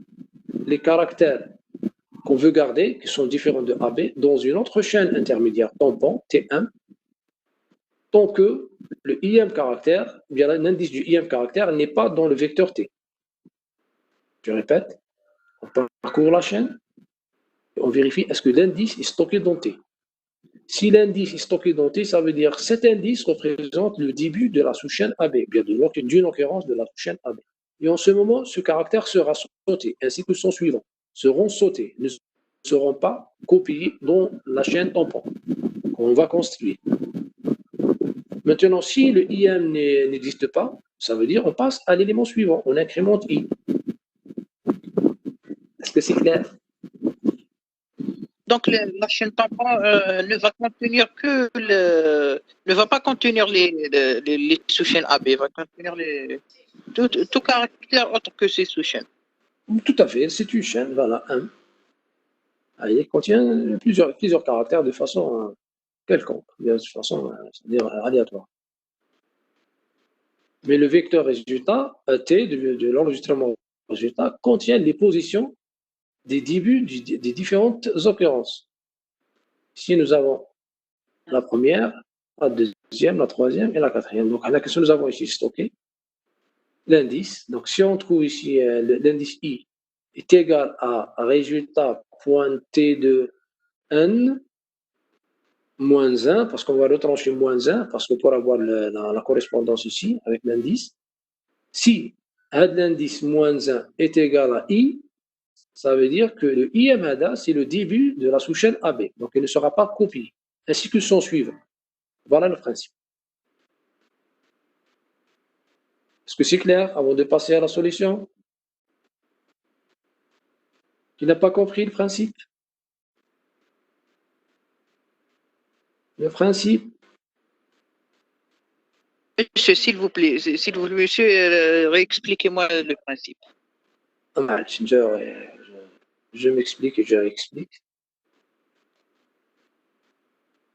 les caractères qu'on veut garder, qui sont différents de AB, dans une autre chaîne intermédiaire tampon, T1, tant que le IM caractère, bien l'indice du IM caractère n'est pas dans le vecteur T. Je répète, on parcourt la chaîne, et on vérifie est-ce que l'indice est stocké dans T. Si l'indice est stocké dans T, ça veut dire que cet indice représente le début de la sous-chaîne AB, bien d'une occurrence de la sous-chaîne AB. Et en ce moment, ce caractère sera sauté, ainsi que son suivant, seront sautés, ne seront pas copiés dans la chaîne tampon qu'on va construire. Maintenant, si le IM n'existe pas, ça veut dire qu'on passe à l'élément suivant, on incrémente I. Est-ce que c'est clair? Donc la chaîne tampon ne va contenir ne va pas contenir les sous-chaînes AB, va contenir tout caractère autre que ces sous-chaînes. Tout à fait, c'est une chaîne, voilà, 1. Elle contient plusieurs caractères de façon quelconque, de façon c'est-à-dire aléatoire. Mais le vecteur résultat, T, de l'enregistrement résultat, contient les positions des débuts des différentes occurrences. Ici, nous avons la première, la deuxième, la troisième et la quatrième. Donc, à la question, nous avons ici stocké l'indice. Donc, si on trouve ici l'indice I est égal à résultat pointé de N moins 1, parce qu'on va retrancher moins 1, parce que pour avoir la correspondance ici avec l'indice, si l'indice moins 1 est égal à I, ça veut dire que le IM c'est le début de la sous-chaîne AB. Donc, il ne sera pas copié, ainsi que son suivant. Voilà le principe. Est-ce que c'est clair avant de passer à la solution? Qui n'a pas compris le principe? Le principe? Monsieur, s'il vous plaît, monsieur, réexpliquez-moi le principe. Je m'explique et je réexplique.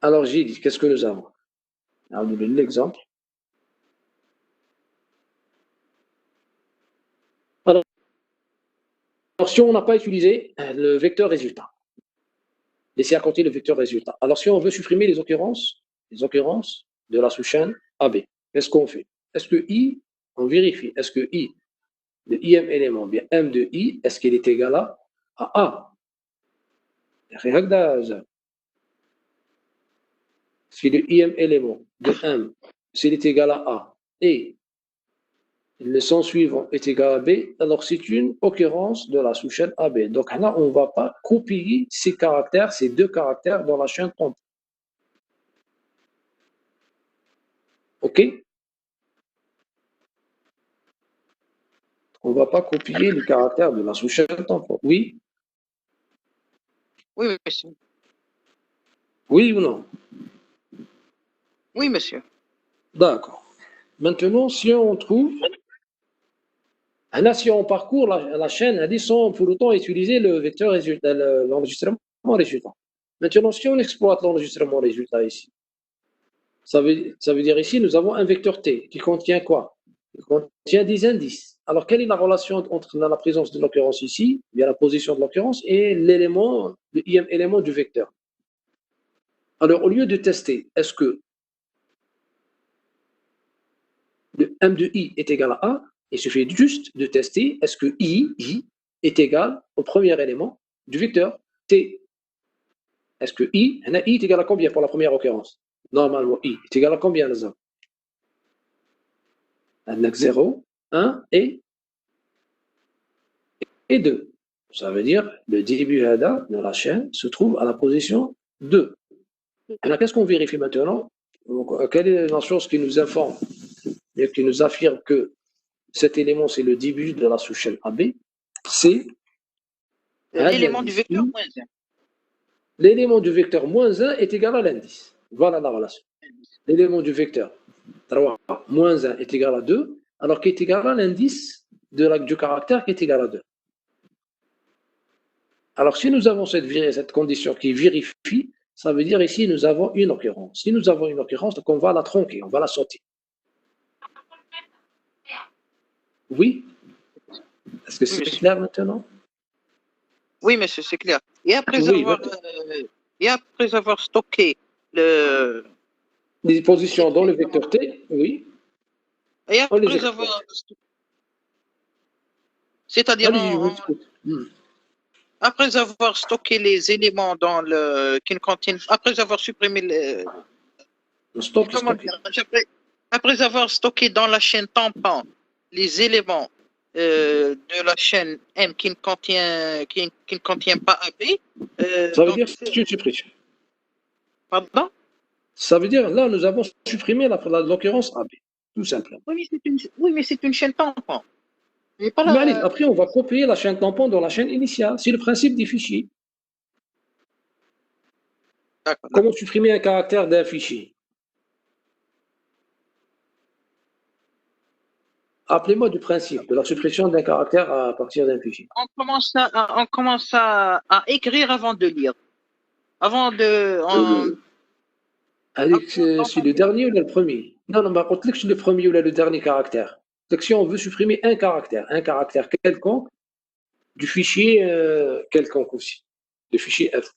Alors, j'ai dit, qu'est-ce que nous avons? Alors, nous donnons l'exemple. Alors, si on n'a pas utilisé le vecteur résultat, laissez à côté le vecteur résultat. Alors, si on veut supprimer les occurrences de la sous-chaîne AB, qu'est-ce qu'on fait? Est-ce que I, on vérifie, est-ce que I, le IM élément, bien M de I, est-ce qu'il est égal à A? Si le IM élément de M, s'il est égal à A, et le sens suivant est égal à B, alors c'est une occurrence de la sous-chaîne AB. Donc là, on ne va pas copier ces caractères, ces deux caractères dans la chaîne tampon. OK? On ne va pas copier les caractères de la sous-chaîne tampon. Oui? Oui, monsieur. Oui ou non? Oui, monsieur. D'accord. Maintenant, si on trouve... Là, si on parcourt la chaîne, sans pour autant utiliser le vecteur résultat, l'enregistrement résultat. Maintenant, si on exploite l'enregistrement résultat ici, ça veut dire ici, nous avons un vecteur T qui contient quoi? Il contient des indices. Alors, quelle est la relation entre la présence de l'occurrence ici, bien la position de l'occurrence, et l'élément, le IM élément du vecteur? Alors, au lieu de tester, est-ce que le M de I est égal à A? Il suffit juste de tester, est-ce que I est égal au premier élément du vecteur T? Est-ce que I est égal à combien pour la première occurrence? Normalement, I est égal à combien, les hommes? 0, 1 et 2. Ça veut dire le début de la chaîne se trouve à la position 2. Alors, qu'est-ce qu'on vérifie maintenant? Donc, quelle est la chose qui nous informe et qui nous affirme que cet élément, c'est le début de la sous-chaîne AB? C'est l'élément du vecteur moins 1. L'élément du vecteur moins 1 est égal à l'indice. Voilà la relation. L'élément du vecteur 3 moins 1 est égal à 2, alors qu'il est égal à l'indice du caractère qui est égal à 2. Alors, si nous avons cette condition qui vérifie, ça veut dire ici, nous avons une occurrence. Si nous avons une occurrence, donc on va la tronquer, on va la sauter. Oui? Est-ce que c'est clair maintenant? Oui, monsieur, c'est clair. Et après avoir stocké les positions dans le vecteur T, oui. Et après avoir... C'est-à-dire... Après avoir stocké les éléments dans le... qui ne contiennent... Après avoir supprimé les... Après avoir stocké dans la chaîne tampon les éléments de la chaîne M qui ne contient pas AB... ça veut dire que c'est une suppression. Pardon? Ça veut dire, là, nous avons supprimé l'occurrence AB, tout simplement. Oui, mais c'est une chaîne tampon. Mais allez, après, on va copier la chaîne tampon dans la chaîne initiale. C'est le principe des fichiers. Comment supprimer un caractère d'un fichier? Appelez-moi du principe de la suppression d'un caractère à partir d'un fichier. On commence à écrire avant de lire. Avant de... c'est le dernier ou le premier? Non, c'est le premier ou le dernier caractère. Donc, si on veut supprimer un caractère quelconque, du fichier quelconque aussi, du fichier F.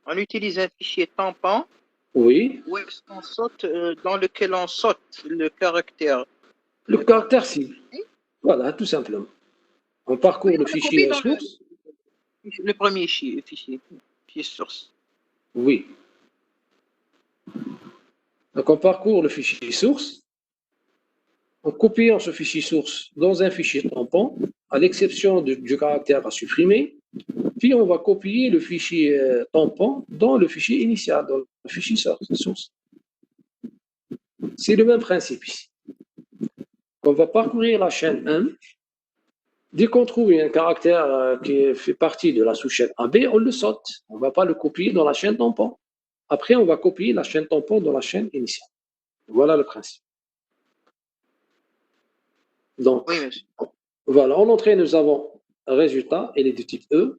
On utilise un fichier tampon. Oui. Où est-ce qu'on saute, dans lequel on saute le caractère? Le caractère cible. Voilà, tout simplement. On parcourt le fichier source. Le premier fichier source. Oui. Donc, on parcourt le fichier source. En copiant ce fichier source dans un fichier tampon, à l'exception du caractère à supprimer, puis on va copier le fichier tampon dans le fichier initial, dans le fichier source. C'est le même principe ici. On va parcourir la chaîne M. Dès qu'on trouve un caractère qui fait partie de la sous-chaîne AB, on le saute. On ne va pas le copier dans la chaîne tampon. Après, on va copier la chaîne tampon dans la chaîne initiale. Voilà le principe. Donc, Oui, monsieur. voilà, en entrée, nous avons un résultat, il est de type E.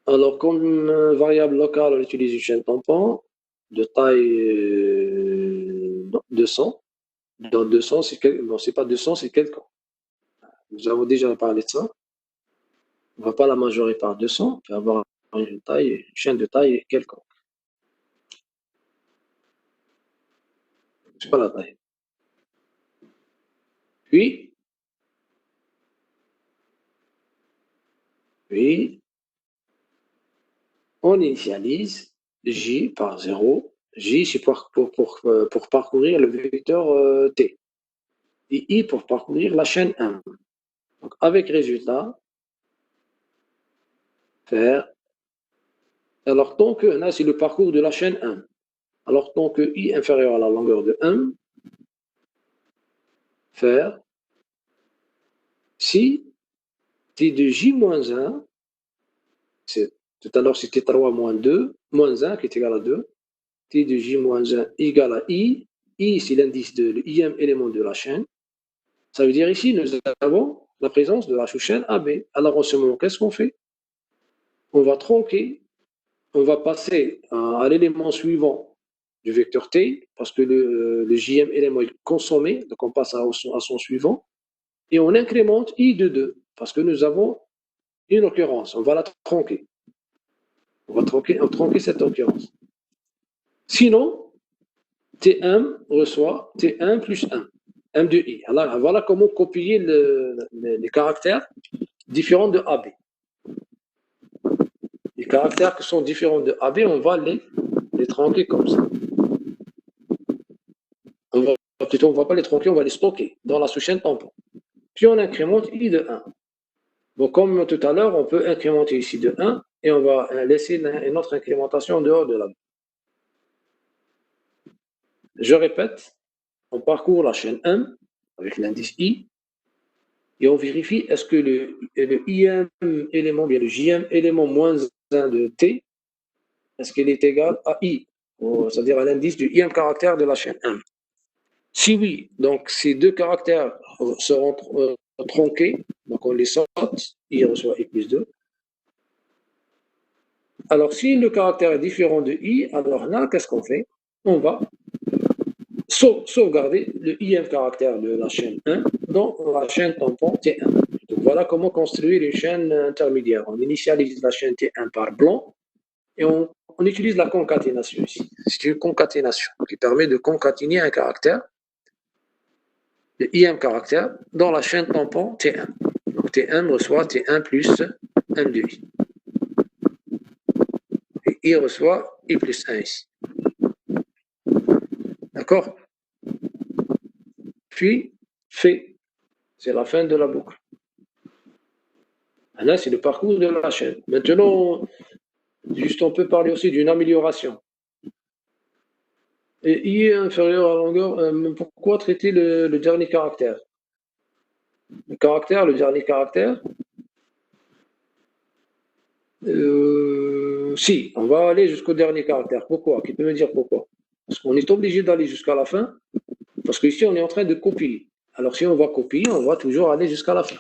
Alors, comme variable locale, on utilise une chaîne tampon de taille 200. Dans 200, c'est pas 200, c'est quelconque. Nous avons déjà parlé de ça. On ne va pas la majorer par 200, on peut avoir une chaîne de taille quelconque. C'est pas la taille. Puis, on initialise J par 0. J, c'est pour parcourir le vecteur T. Et I pour parcourir la chaîne 1. Donc, avec résultat, faire. Alors, tant que là, c'est le parcours de la chaîne 1. Alors, tant que I inférieur à la longueur de 1, faire si T de J moins 1, tout à l'heure c'était 3 moins 2, moins 1 qui est égal à 2, T de J moins 1 égale à I. I, c'est l'indice de l'ième élément de la chaîne. Ça veut dire ici, nous avons la présence de la sous-chaîne AB. Alors, en ce moment, qu'est-ce qu'on fait? On va tronquer, on va passer à l'élément suivant du vecteur T, parce que le jème élément est consommé, donc on passe à son suivant, et on incrémente I de 2, parce que nous avons une occurrence, on va la tronquer. On va tronquer cette occurrence. Sinon, T1 reçoit T1 plus 1, M de I. Alors, voilà comment copier les caractères différents de AB. Les caractères qui sont différents de AB, on va les tronquer comme ça. On ne va pas les tronquer, on va les stocker dans la sous-chaîne tampon. Puis on incrémente I de 1. Donc, comme tout à l'heure, on peut incrémenter ici de 1 et on va laisser une autre incrémentation en dehors de la. Je répète, on parcourt la chaîne 1 avec l'indice I et on vérifie est-ce que le IM élément, bien le JM élément moins 1 de T, est-ce qu'il est égal à I, c'est-à-dire à l'indice du IM caractère de la chaîne 1. Si oui, donc ces deux caractères seront tronqués, donc on les saute, I reçoit I plus 2. Alors si le caractère est différent de I, alors là, qu'est-ce qu'on fait? On va sauvegarder le IM caractère de la chaîne 1 dans la chaîne tampon T1. Donc voilà comment construire une chaîne intermédiaire. On initialise la chaîne T1 par blanc et on utilise la concaténation ici. C'est une concaténation qui permet de concaténer un caractère, le IM caractère, dans la chaîne tampon T1. Donc T1 reçoit T1 plus M de I. Et I reçoit I plus 1 ici. D'accord? Puis, fait. C'est la fin de la boucle. Là, c'est le parcours de la chaîne. Maintenant, juste on peut parler aussi d'une amélioration. Et I est inférieur à la longueur. Pourquoi traiter le dernier caractère? Le dernier caractère. Si, on va aller jusqu'au dernier caractère. Pourquoi? Qui peut me dire pourquoi? Parce qu'on est obligé d'aller jusqu'à la fin. Parce qu'ici, on est en train de copier. Alors, si on va copier, on va toujours aller jusqu'à la fin.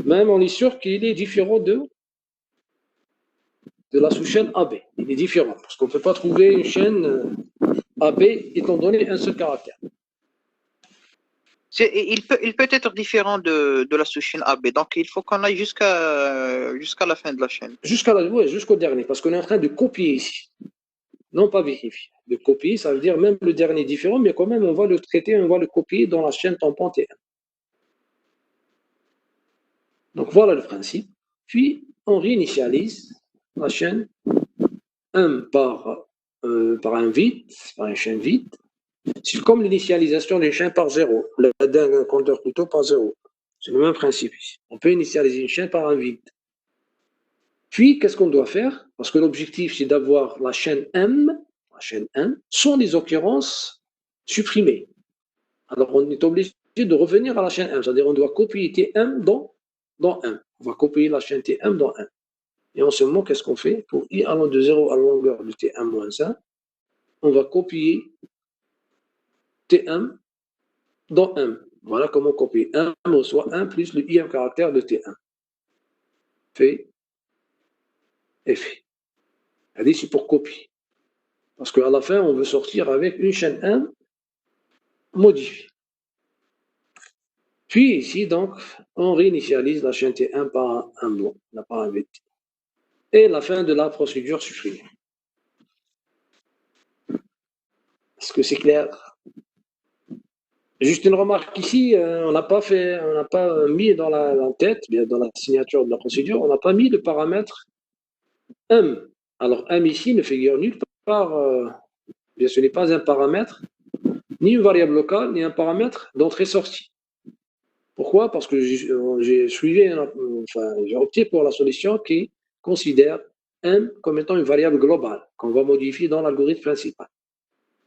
Même on est sûr qu'il est différent de la sous-chaîne AB. Il est différent, parce qu'on ne peut pas trouver une chaîne AB étant donné un seul caractère. Il peut être différent de la sous-chaîne AB, donc il faut qu'on aille jusqu'à la fin de la chaîne. Jusqu'au dernier, parce qu'on est en train de copier ici. Non pas vérifier. De copier, ça veut dire même le dernier différent, mais quand même on va le traiter, on va le copier dans la chaîne tampon T1. Donc voilà le principe. Puis on réinitialise la chaîne 1 par un vide, par une chaîne vide. C'est comme l'initialisation d'une chaîne par 0, d'un compteur plutôt par 0. C'est le même principe ici. On peut initialiser une chaîne par un vide. Puis, qu'est-ce qu'on doit faire? Parce que l'objectif, c'est d'avoir la chaîne M, la chaîne 1, sans les occurrences supprimées. Alors, on est obligé de revenir à la chaîne M, c'est-à-dire on doit copier Tm dans 1. On va copier la chaîne Tm dans 1. Et en ce moment, qu'est-ce qu'on fait? Pour I allant de 0 à la longueur de T1 moins 1, on va copier T1 dans M. Voilà comment copier. M reçoit 1 plus le ième caractère de T1. Fait et fait. C'est pour copier. Parce qu'à la fin, on veut sortir avec une chaîne M modifiée. Puis ici, donc, on réinitialise la chaîne T1 par un blanc, par un VT. Et la fin de la procédure supprimée. Est-ce que c'est clair? Juste une remarque ici, on n'a pas mis dans la tête, bien dans la signature de la procédure, on n'a pas mis le paramètre M. Alors M ici ne figure nulle part, bien ce n'est pas un paramètre, ni une variable locale, ni un paramètre d'entrée-sortie. Pourquoi? Parce que j'ai opté pour la solution qui considère M comme étant une variable globale qu'on va modifier dans l'algorithme principal.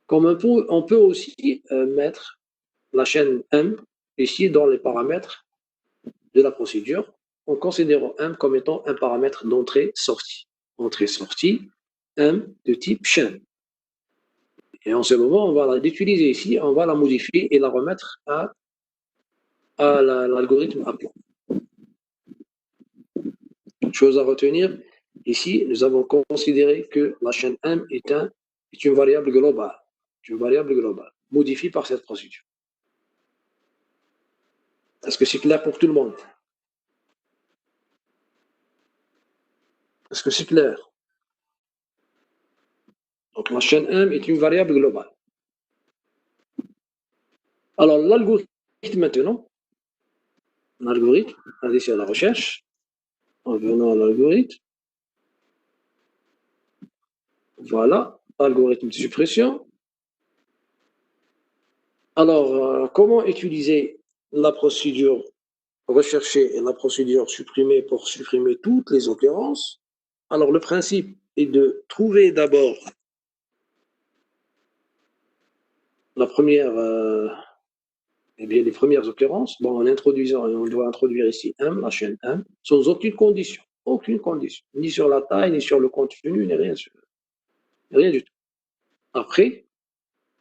Comme on peut aussi mettre la chaîne M ici dans les paramètres de la procédure en considérant M comme étant un paramètre d'entrée-sortie. Entrée-sortie, M de type chaîne. Et en ce moment, on va l'utiliser ici, on va la modifier et la remettre à l'algorithme appelant. Chose à retenir, ici, nous avons considéré que la chaîne M est une variable globale. Une variable globale, modifiée par cette procédure. Est-ce que c'est clair pour tout le monde? Est-ce que c'est clair? Donc la chaîne M est une variable globale. Alors l'algorithme maintenant, l'algorithme, allez sur la recherche, en venant à l'algorithme, voilà, algorithme de suppression. Alors, comment utiliser la procédure recherchée et la procédure supprimée pour supprimer toutes les occurrences? Alors, le principe est de trouver d'abord la première, les premières occurrences. Bon, on doit introduire ici M, la chaîne M, sans aucune condition, ni sur la taille, ni sur le contenu, ni rien du tout. Après,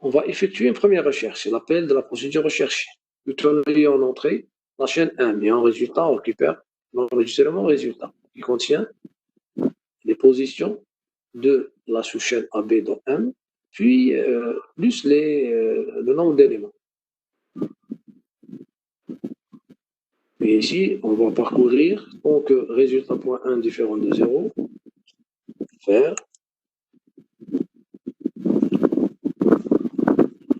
on va effectuer une première recherche, c'est l'appel de la procédure recherchée. Nous tournons en entrée la chaîne M et en résultat, on récupère l'enregistrement résultat qui contient les positions de la sous-chaîne AB dans M, puis plus le nombre d'éléments. Et ici, on va parcourir, donc résultat.1 différent de 0, faire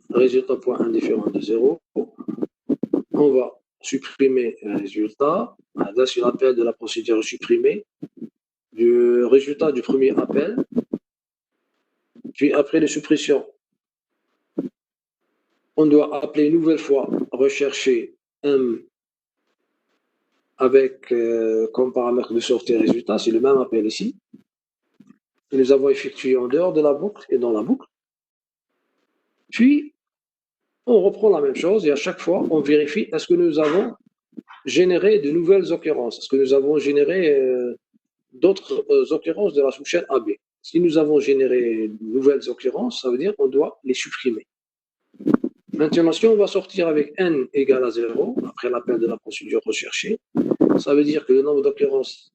résultat.1 différent de 0, on va supprimer un résultat, là c'est l'appel de la procédure supprimée, du résultat du premier appel, puis après les suppressions, on doit appeler une nouvelle fois rechercher M avec comme paramètre de sortie résultat, c'est le même appel ici, que nous avons effectué en dehors de la boucle et dans la boucle. Puis, on reprend la même chose et à chaque fois, on vérifie est-ce que nous avons généré de nouvelles occurrences, est-ce que nous avons généré d'autres occurrences de la sous-chaîne AB. Si nous avons généré de nouvelles occurrences, ça veut dire qu'on doit les supprimer. Maintenant, si on va sortir avec n égale à 0, après l'appel de la procédure recherchée, ça veut dire que le nombre d'occurrences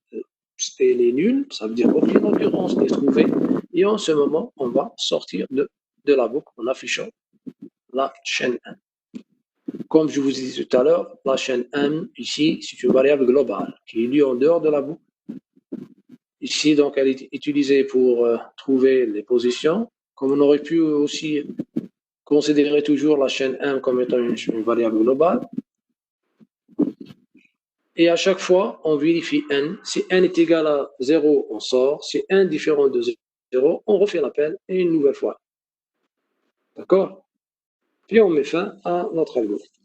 est nul, ça veut dire qu'aucune occurrence n'est trouvée, et en ce moment, on va sortir de la boucle en affichant la chaîne M. Comme je vous disais tout à l'heure, la chaîne M, ici, c'est une variable globale qui est lue en dehors de la boucle. Ici, donc, elle est utilisée pour trouver les positions. Comme on aurait pu aussi considérer toujours la chaîne M comme étant une variable globale. Et à chaque fois, on vérifie n. Si n est égal à 0, on sort. Si n est différent de 0, on refait l'appel et une nouvelle fois. D'accord? Puis on met fin à notre algorithme.